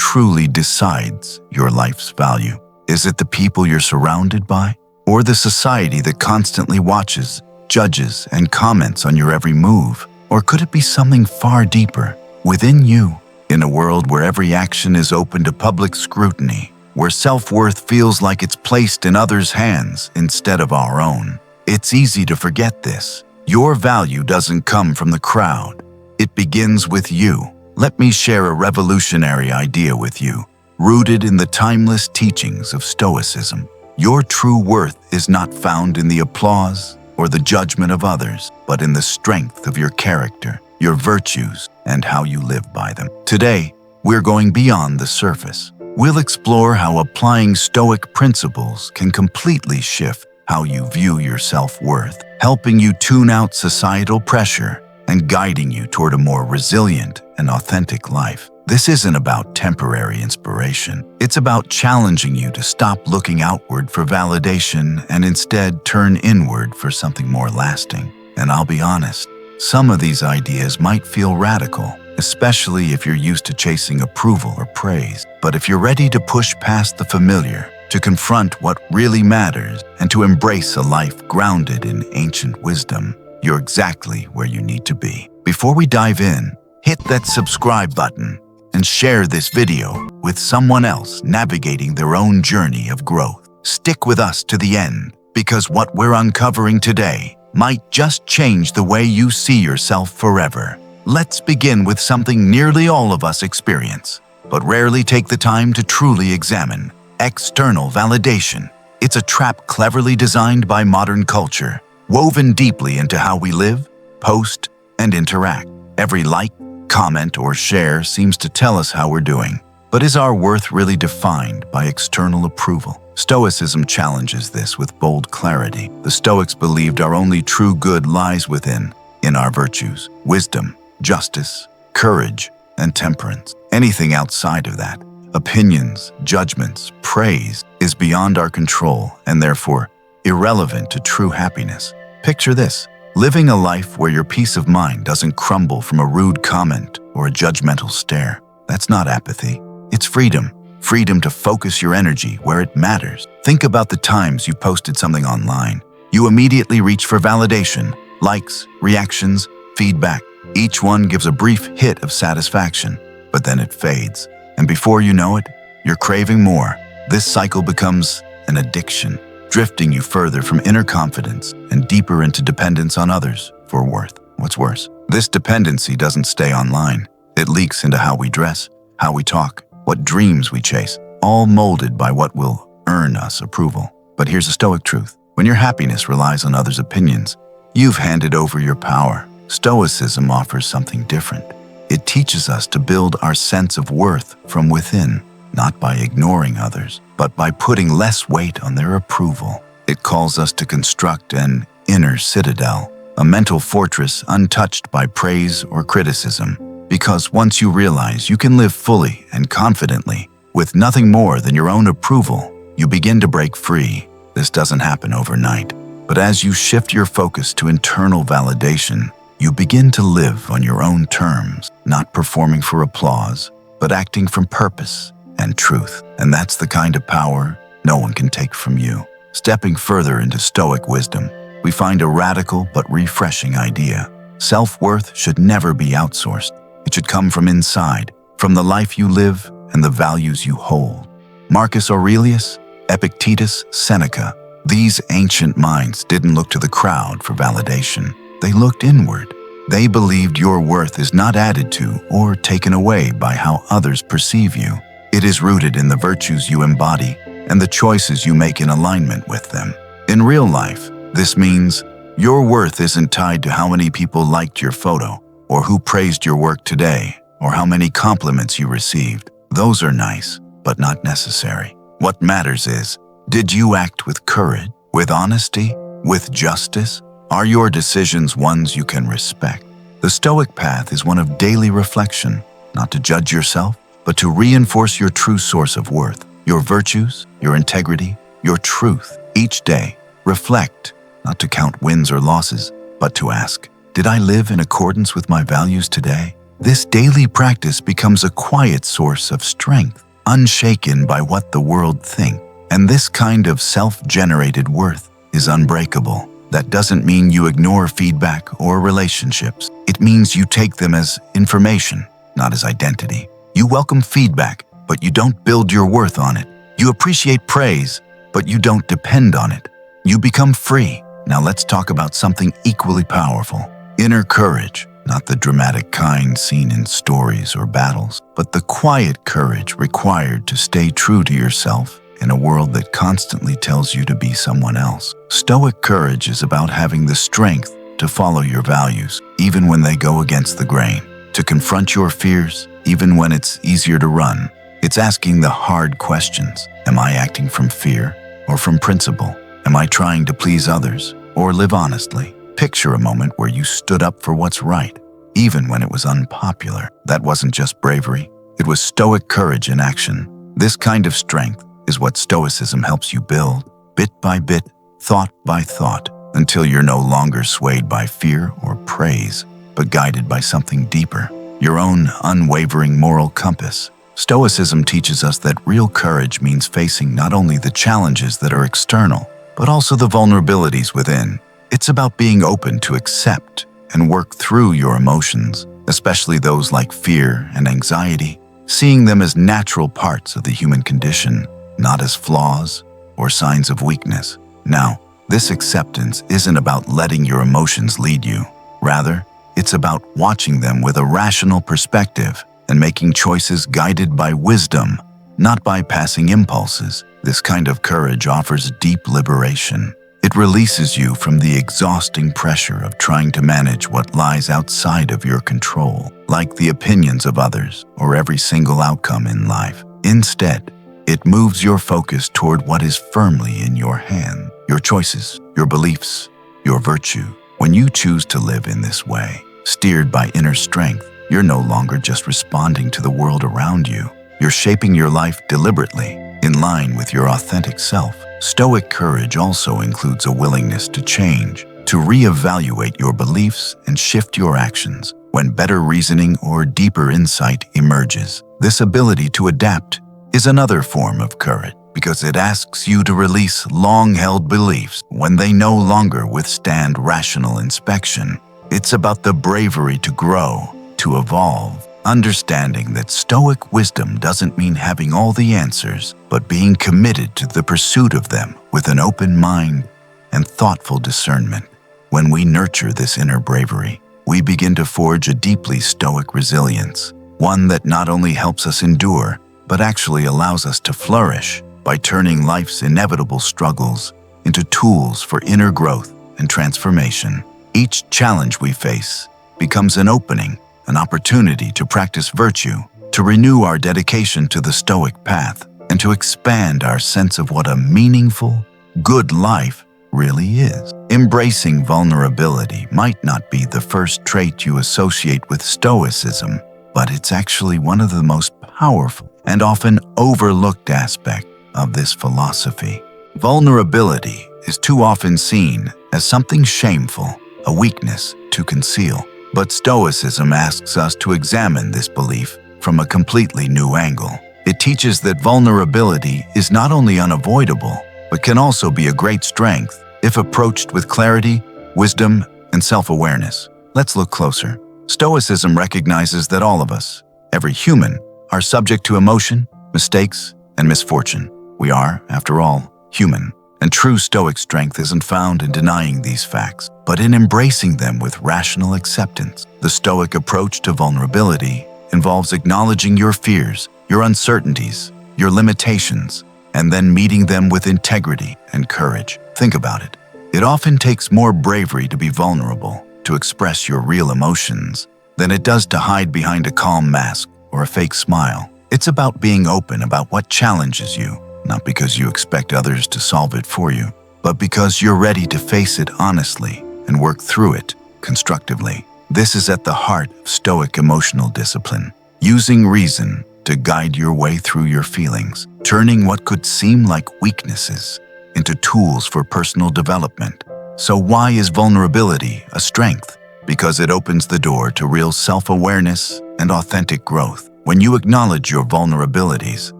truly decides your life's value? Is it the people you're surrounded by, or the society that constantly watches, judges, and comments on your every move? Or could it be something far deeper, within you? In a world where every action is open to public scrutiny, where self-worth feels like it's placed in others' hands instead of our own, it's easy to forget this. Your value doesn't come from the crowd. It begins with you. Let me share a revolutionary idea with you, rooted in the timeless teachings of Stoicism. Your true worth is not found in the applause or the judgment of others, but in the strength of your character, your virtues, and how you live by them. Today, we're going beyond the surface. We'll explore how applying Stoic principles can completely shift how you view your self-worth, helping you tune out societal pressure and guiding you toward a more resilient and authentic life. This isn't about temporary inspiration. It's about challenging you to stop looking outward for validation and instead turn inward for something more lasting. And I'll be honest, some of these ideas might feel radical, especially if you're used to chasing approval or praise. But if you're ready to push past the familiar, to confront what really matters, and to embrace a life grounded in ancient wisdom, you're exactly where you need to be. Before we dive in, hit that subscribe button and share this video with someone else navigating their own journey of growth. Stick with us to the end, because what we're uncovering today might just change the way you see yourself forever. Let's begin with something nearly all of us experience, but rarely take the time to truly examine: external validation. It's a trap cleverly designed by modern culture, woven deeply into how we live, post, and interact. Every like, comment, or share seems to tell us how we're doing. But is our worth really defined by external approval? Stoicism challenges this with bold clarity. The Stoics believed our only true good lies within, in our virtues, wisdom, justice, courage, and temperance. Anything outside of that, opinions, judgments, praise, is beyond our control and therefore irrelevant to true happiness. Picture this: living a life where your peace of mind doesn't crumble from a rude comment or a judgmental stare. That's not apathy. It's freedom. Freedom to focus your energy where it matters. Think about the times you posted something online. You immediately reach for validation, likes, reactions, feedback. Each one gives a brief hit of satisfaction, but then it fades. And before you know it, you're craving more. This cycle becomes an addiction, drifting you further from inner confidence and deeper into dependence on others for worth. What's worse, this dependency doesn't stay online. It leaks into how we dress, how we talk, what dreams we chase, all molded by what will earn us approval. But here's a Stoic truth: when your happiness relies on others' opinions, you've handed over your power. Stoicism offers something different. It teaches us to build our sense of worth from within, not by ignoring others, but by putting less weight on their approval. It calls us to construct an inner citadel, a mental fortress untouched by praise or criticism. Because once you realize you can live fully and confidently with nothing more than your own approval, you begin to break free. This doesn't happen overnight, but as you shift your focus to internal validation, you begin to live on your own terms, not performing for applause, but acting from purpose and truth. And that's the kind of power no one can take from you. Stepping further into Stoic wisdom, we find a radical but refreshing idea. Self-worth should never be outsourced. It should come from inside, from the life you live and the values you hold. Marcus Aurelius, Epictetus, Seneca, these ancient minds didn't look to the crowd for validation. They looked inward. They believed your worth is not added to or taken away by how others perceive you. It is rooted in the virtues you embody and the choices you make in alignment with them. In real life, this means your worth isn't tied to how many people liked your photo, or who praised your work today, or how many compliments you received. Those are nice, but not necessary. What matters is, did you act with courage, with honesty, with justice? Are your decisions ones you can respect? The Stoic path is one of daily reflection, not to judge yourself, but to reinforce your true source of worth, your virtues, your integrity, your truth. Each day, reflect, not to count wins or losses, but to ask, did I live in accordance with my values today? This daily practice becomes a quiet source of strength, unshaken by what the world thinks. And this kind of self-generated worth is unbreakable. That doesn't mean you ignore feedback or relationships. It means you take them as information, not as identity. You welcome feedback, but you don't build your worth on it. You appreciate praise, but you don't depend on it. You become free. Now let's talk about something equally powerful. Inner courage, not the dramatic kind seen in stories or battles, but the quiet courage required to stay true to yourself in a world that constantly tells you to be someone else. Stoic courage is about having the strength to follow your values, even when they go against the grain, to confront your fears, even when it's easier to run. It's asking the hard questions. Am I acting from fear or from principle? Am I trying to please others or live honestly? Picture a moment where you stood up for what's right, even when it was unpopular. That wasn't just bravery, it was Stoic courage in action. This kind of strength is what Stoicism helps you build, bit by bit, thought by thought, until you're no longer swayed by fear or praise, but guided by something deeper, your own unwavering moral compass. Stoicism teaches us that real courage means facing not only the challenges that are external, but also the vulnerabilities within. It's about being open to accept and work through your emotions, especially those like fear and anxiety, seeing them as natural parts of the human condition, not as flaws or signs of weakness. Now, this acceptance isn't about letting your emotions lead you. Rather, it's about watching them with a rational perspective and making choices guided by wisdom, not by passing impulses. This kind of courage offers deep liberation. It releases you from the exhausting pressure of trying to manage what lies outside of your control, like the opinions of others or every single outcome in life. Instead, it moves your focus toward what is firmly in your hand, your choices, your beliefs, your virtue. When you choose to live in this way, steered by inner strength, you're no longer just responding to the world around you. You're shaping your life deliberately, in line with your authentic self. Stoic courage also includes a willingness to change, to reevaluate your beliefs and shift your actions when better reasoning or deeper insight emerges. This ability to adapt is another form of courage because it asks you to release long-held beliefs when they no longer withstand rational inspection. It's about the bravery to grow, to evolve, understanding that Stoic wisdom doesn't mean having all the answers, but being committed to the pursuit of them with an open mind and thoughtful discernment. When we nurture this inner bravery, we begin to forge a deeply Stoic resilience, one that not only helps us endure, but actually allows us to flourish by turning life's inevitable struggles into tools for inner growth and transformation. Each challenge we face becomes an opening, an opportunity to practice virtue, to renew our dedication to the Stoic path, and to expand our sense of what a meaningful, good life really is. Embracing vulnerability might not be the first trait you associate with Stoicism, but it's actually one of the most powerful and often overlooked aspects of this philosophy. Vulnerability is too often seen as something shameful, a weakness to conceal. But Stoicism asks us to examine this belief from a completely new angle. It teaches that vulnerability is not only unavoidable, but can also be a great strength if approached with clarity, wisdom, and self-awareness. Let's look closer. Stoicism recognizes that all of us, every human, are subject to emotion, mistakes, and misfortune. We are, after all, human. And true Stoic strength isn't found in denying these facts, but in embracing them with rational acceptance. The Stoic approach to vulnerability involves acknowledging your fears, your uncertainties, your limitations, and then meeting them with integrity and courage. Think about it. It often takes more bravery to be vulnerable, to express your real emotions, than it does to hide behind a calm mask or a fake smile. It's about being open about what challenges you, not because you expect others to solve it for you, but because you're ready to face it honestly and work through it constructively. This is at the heart of Stoic emotional discipline, using reason to guide your way through your feelings, turning what could seem like weaknesses into tools for personal development. So why is vulnerability a strength? Because it opens the door to real self-awareness and authentic growth. When you acknowledge your vulnerabilities,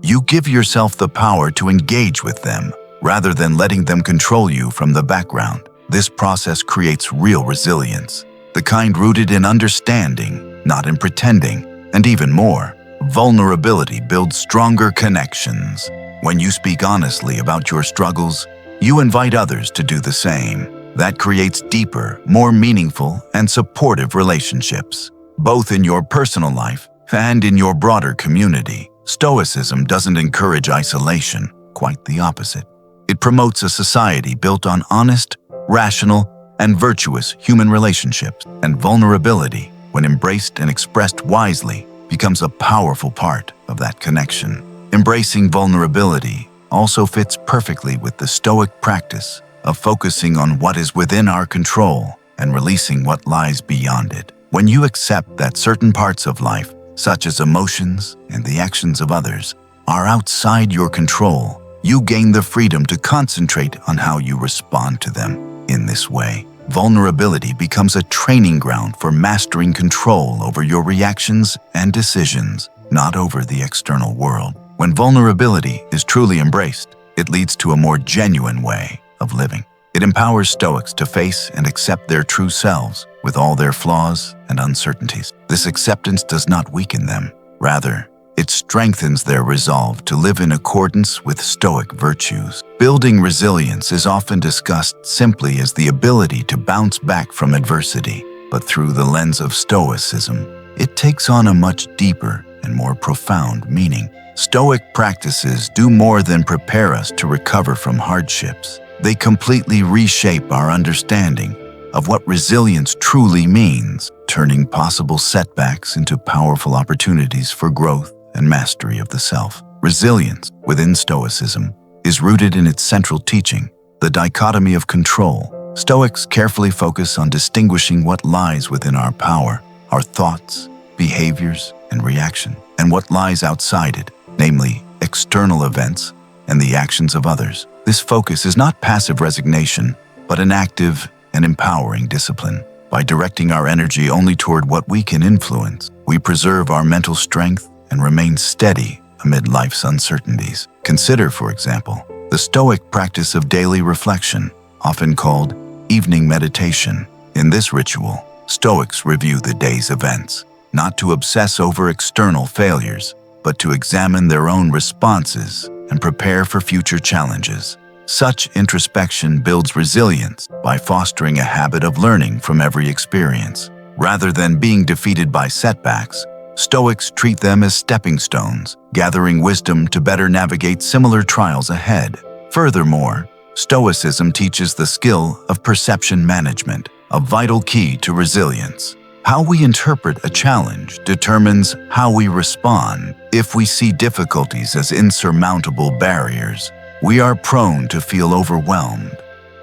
you give yourself the power to engage with them, rather than letting them control you from the background. This process creates real resilience, the kind rooted in understanding, not in pretending, and even more, vulnerability builds stronger connections. When you speak honestly about your struggles, you invite others to do the same. That creates deeper, more meaningful, and supportive relationships, both in your personal life and in your broader community. Stoicism doesn't encourage isolation, quite the opposite. It promotes a society built on honest, rational, and virtuous human relationships, and vulnerability, when embraced and expressed wisely, becomes a powerful part of that connection. Embracing vulnerability also fits perfectly with the Stoic practice of focusing on what is within our control and releasing what lies beyond it. When you accept that certain parts of life, such as emotions and the actions of others, are outside your control, you gain the freedom to concentrate on how you respond to them. In this way, vulnerability becomes a training ground for mastering control over your reactions and decisions, not over the external world. When vulnerability is truly embraced, it leads to a more genuine way of living. It empowers Stoics to face and accept their true selves with all their flaws and uncertainties. This acceptance does not weaken them. Rather, it strengthens their resolve to live in accordance with Stoic virtues. Building resilience is often discussed simply as the ability to bounce back from adversity, but through the lens of Stoicism, it takes on a much deeper and more profound meaning. Stoic practices do more than prepare us to recover from hardships. They completely reshape our understanding of what resilience truly means, turning possible setbacks into powerful opportunities for growth and mastery of the self. Resilience, within Stoicism, is rooted in its central teaching, the dichotomy of control. Stoics carefully focus on distinguishing what lies within our power, our thoughts, behaviors, and reaction, and what lies outside it, namely external events and the actions of others. This focus is not passive resignation, but an active and empowering discipline. By directing our energy only toward what we can influence, we preserve our mental strength and remain steady amid life's uncertainties. Consider, for example, the Stoic practice of daily reflection, often called evening meditation. In this ritual, Stoics review the day's events, not to obsess over external failures, but to examine their own responses and prepare for future challenges. Such introspection builds resilience by fostering a habit of learning from every experience. Rather than being defeated by setbacks, Stoics treat them as stepping stones, gathering wisdom to better navigate similar trials ahead. Furthermore, Stoicism teaches the skill of perception management, a vital key to resilience. How we interpret a challenge determines how we respond. If we see difficulties as insurmountable barriers, we are prone to feel overwhelmed.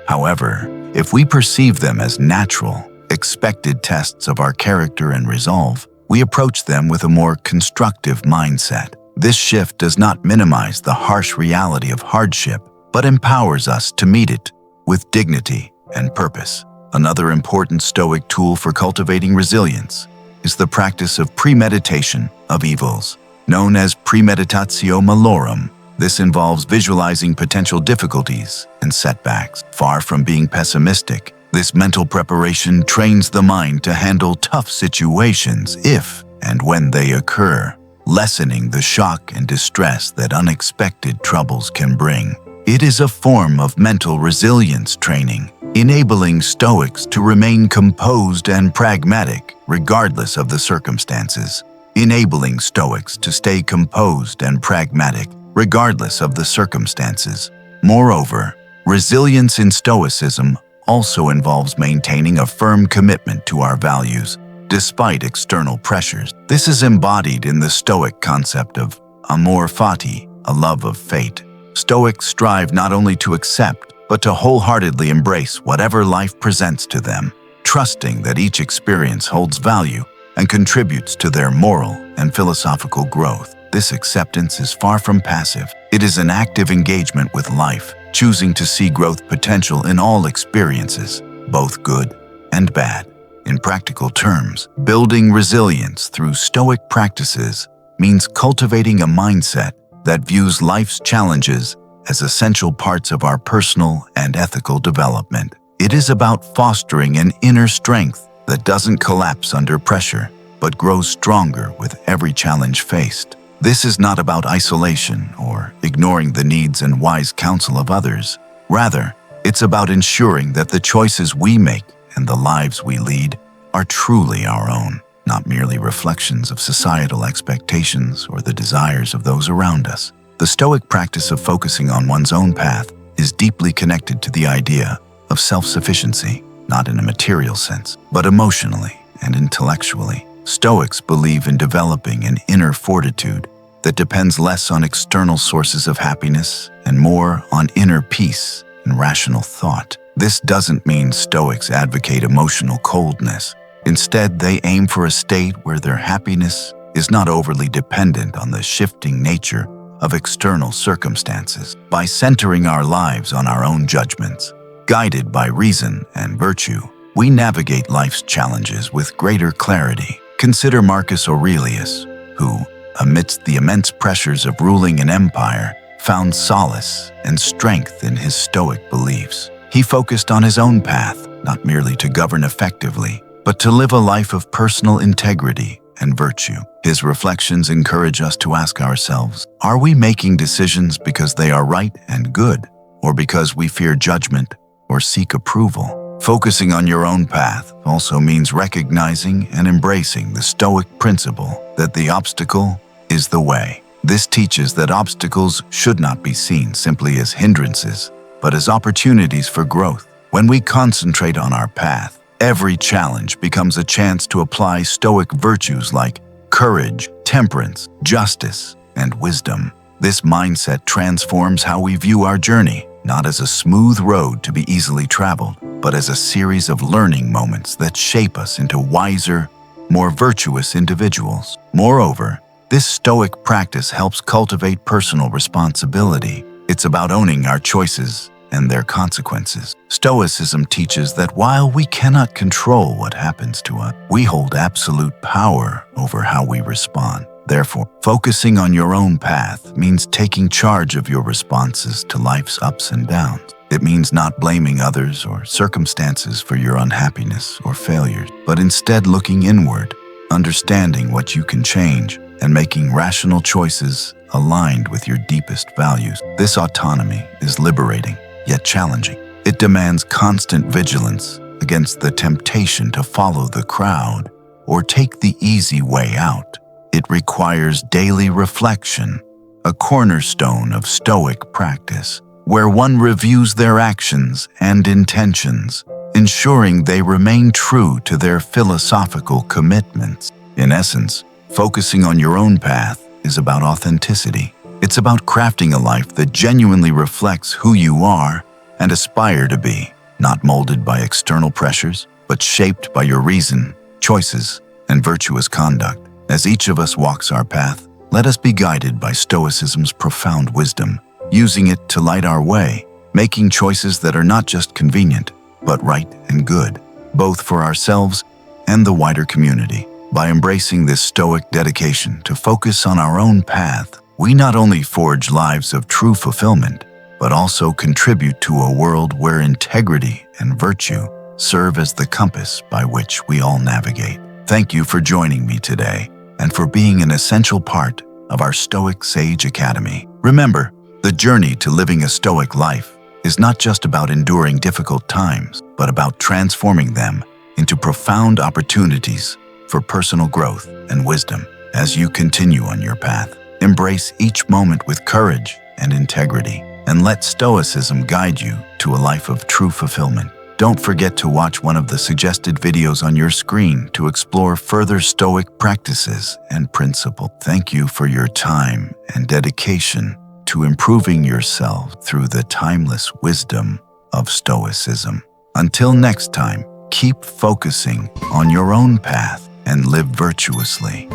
However, if we perceive them as natural, expected tests of our character and resolve, we approach them with a more constructive mindset. This shift does not minimize the harsh reality of hardship, but empowers us to meet it with dignity and purpose. Another important Stoic tool for cultivating resilience is the practice of premeditation of evils, known as premeditatio malorum. This involves visualizing potential difficulties and setbacks. Far from being pessimistic, this mental preparation trains the mind to handle tough situations if and when they occur, lessening the shock and distress that unexpected troubles can bring. It is a form of mental resilience training, enabling Stoics to remain composed and pragmatic regardless of the circumstances. Enabling Stoics to stay composed and pragmatic regardless of the circumstances. Moreover, resilience in Stoicism also involves maintaining a firm commitment to our values, despite external pressures. This is embodied in the Stoic concept of amor fati, a love of fate. Stoics strive not only to accept, but to wholeheartedly embrace whatever life presents to them, trusting that each experience holds value and contributes to their moral and philosophical growth. This acceptance is far from passive. It is an active engagement with life, choosing to see growth potential in all experiences, both good and bad. In practical terms, building resilience through Stoic practices means cultivating a mindset that views life's challenges as essential parts of our personal and ethical development. It is about fostering an inner strength that doesn't collapse under pressure, but grows stronger with every challenge faced. This is not about isolation or ignoring the needs and wise counsel of others. Rather, it's about ensuring that the choices we make and the lives we lead are truly our own, not merely reflections of societal expectations or the desires of those around us. The Stoic practice of focusing on one's own path is deeply connected to the idea of self-sufficiency, not in a material sense, but emotionally and intellectually. Stoics believe in developing an inner fortitude that depends less on external sources of happiness and more on inner peace and rational thought. This doesn't mean Stoics advocate emotional coldness. Instead, they aim for a state where their happiness is not overly dependent on the shifting nature of external circumstances. By centering our lives on our own judgments, guided by reason and virtue, we navigate life's challenges with greater clarity. Consider Marcus Aurelius, who, amidst the immense pressures of ruling an empire, found solace and strength in his Stoic beliefs. He focused on his own path, not merely to govern effectively, but to live a life of personal integrity and virtue. His reflections encourage us to ask ourselves, are we making decisions because they are right and good, or because we fear judgment or seek approval? Focusing on your own path also means recognizing and embracing the Stoic principle that the obstacle is the way. This teaches that obstacles should not be seen simply as hindrances, but as opportunities for growth. When we concentrate on our path, every challenge becomes a chance to apply Stoic virtues like courage, temperance, justice, and wisdom. This mindset transforms how we view our journey, not as a smooth road to be easily traveled, but as a series of learning moments that shape us into wiser, more virtuous individuals. Moreover, this Stoic practice helps cultivate personal responsibility. It's about owning our choices and their consequences. Stoicism teaches that while we cannot control what happens to us, we hold absolute power over how we respond. Therefore, focusing on your own path means taking charge of your responses to life's ups and downs. It means not blaming others or circumstances for your unhappiness or failures, but instead looking inward, understanding what you can change, and making rational choices aligned with your deepest values. This autonomy is liberating, yet challenging. It demands constant vigilance against the temptation to follow the crowd or take the easy way out. It requires daily reflection, a cornerstone of Stoic practice, where one reviews their actions and intentions, ensuring they remain true to their philosophical commitments. In essence, focusing on your own path is about authenticity. It's about crafting a life that genuinely reflects who you are and aspire to be, not molded by external pressures, but shaped by your reason, choices, and virtuous conduct. As each of us walks our path, let us be guided by Stoicism's profound wisdom, using it to light our way, making choices that are not just convenient, but right and good, both for ourselves and the wider community. By embracing this Stoic dedication to focus on our own path, we not only forge lives of true fulfillment, but also contribute to a world where integrity and virtue serve as the compass by which we all navigate. Thank you for joining me today and for being an essential part of our Stoic Sage Academy. Remember, the journey to living a Stoic life is not just about enduring difficult times, but about transforming them into profound opportunities for personal growth and wisdom. As you continue on your path, embrace each moment with courage and integrity, and let Stoicism guide you to a life of true fulfillment. Don't forget to watch one of the suggested videos on your screen to explore further Stoic practices and principles. Thank you for your time and dedication to improving yourself through the timeless wisdom of Stoicism. Until next time, keep focusing on your own path and live virtuously.